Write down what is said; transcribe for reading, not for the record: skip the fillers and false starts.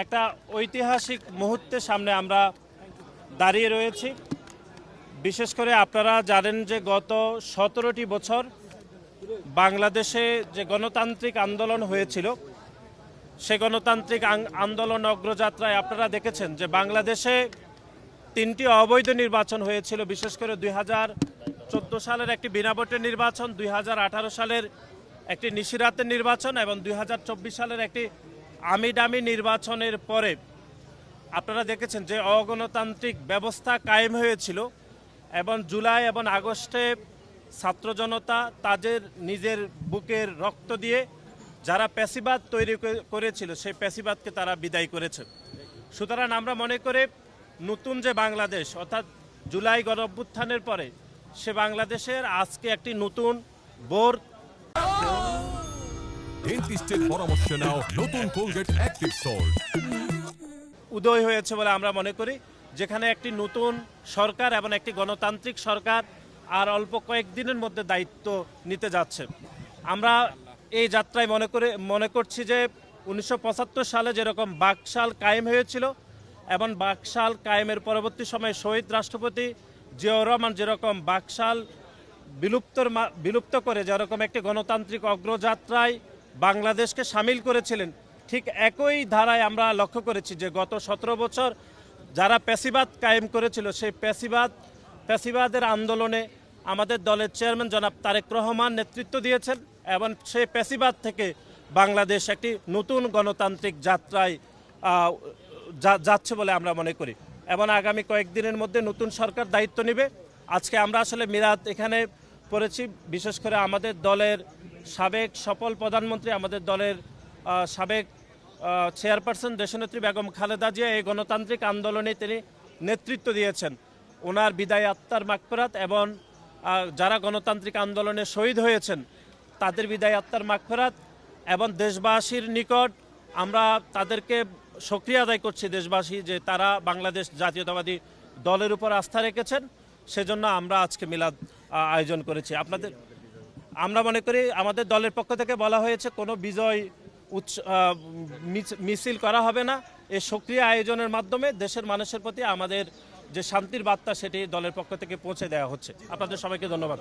একটা ঐতিহাসিক মুহূর্তের সামনে আমরা দাঁড়িয়ে রয়েছি। বিশেষ করে আপনারা জানেন যে গত 17টি বছর বাংলাদেশে যে গণতান্ত্রিক আন্দোলন হয়েছিল, সে গণতান্ত্রিক আন্দোলন অগ্রযাত্রায় আপনারা দেখেছেন যে বাংলাদেশে 3টি অবৈধ নির্বাচন হয়েছিল। বিশেষ করে 2014 সালের একটি বিনা ভোটের নির্বাচন, 2018 সালের একটি নিশিরাতের নির্বাচন এবং 2024 সালের একটি আমিডামি নির্বাচনের পরে আপনারা দেখেছেন যে অগণতান্ত্রিক ব্যবস্থা কায়েম হয়েছিল এবং জুলাই এবং আগস্টে ছাত্র জনতা তাদের নিজের বুকের রক্ত দিয়ে যারা প্যাসিবাদ তৈরি করেছিল সেই প্যাসিবাদকে তারা বিদায় করেছে। সুতরাং আমরা মনে করি নতুন যে বাংলাদেশ অর্থাৎ জুলাই গণঅভ্যুত্থানের পরে সে বাংলাদেশের আজকে একটি নতুন বোর ডেন্টিস্টের পরামর্শ নাও নতুন কোলগেট অ্যাক্টিভ সল্ট উদয় হয়েছে বলে আমরা মনে করি, যেখানে একটি নতুন সরকার এবং একটি গণতান্ত্রিক সরকার আর অল্প কয়েকদিনের মধ্যে দায়িত্ব নিতে যাচ্ছে। আমরা এই যাত্রায় মনে করছি যে 1975 সালে যেরকম বাকশাল কায়েম হয়েছিল এবং বাকশাল কায়েমের পরবর্তী সময়ে শহীদ রাষ্ট্রপতি জিয়াউর রহমান যেরকম বাকশাল বিলুপ্ত করে যেরকম একটি গণতান্ত্রিক অগ্রযাত্রায় বাংলাদেশকে সামিল করেছিলেন, ঠিক একই ধারায় আমরা লক্ষ্য করেছি যে গত 17 বছর যারা প্যাসিবাদ কায়েম করেছিল সেই প্যাসিবাদের আন্দোলনে আমাদের দলের চেয়ারম্যান জনাব তারেক রহমান নেতৃত্ব দিয়েছেন এবং সেই প্যাসিবাদ থেকে বাংলাদেশ একটি নতুন গণতান্ত্রিক যাত্রায় যাচ্ছে বলে আমরা মনে করি এবং আগামী কয়েকদিনের মধ্যে নতুন সরকার দায়িত্ব নেবে। আজকে আমরা আসলে মিলাদ এখানে পড়েছি, বিশেষ করে আমাদের দলের সাবেক সফল প্রধানমন্ত্রী, আমাদের দলের সাবেক চেয়ারপারসন দেশনেত্রী বেগম খালেদা জিয়া এই গণতান্ত্রিক আন্দোলনে তিনি নেতৃত্ব দিয়েছেন। ওনার বিদায় আত্মার মাগফিরাত এবং যারা গণতান্ত্রিক আন্দোলনে শহীদ হয়েছেন তাদের বিদায় আত্মার মাগফিরাত এবং দেশবাসীর নিকট আমরা তাদেরকে শুকরিয়া আদায় করছি দেশবাসী যে তারা বাংলাদেশ জাতীয়তাবাদী দলের উপর আস্থা রেখেছেন, সেজন্য আমরা আজকে মিলাদ আয়োজন করেছি। আমরা মনে করি আমাদের দলের পক্ষ থেকে বলা হয়েছে কোনো বিজয় মিছিল করা হবে না। এই সক্রিয় আয়োজনের মাধ্যমে দেশের মানুষের প্রতি আমাদের যে শান্তির বার্তা সেটি দলের পক্ষ থেকে পৌঁছে দেওয়া হচ্ছে। আপনাদের সবাইকে ধন্যবাদ।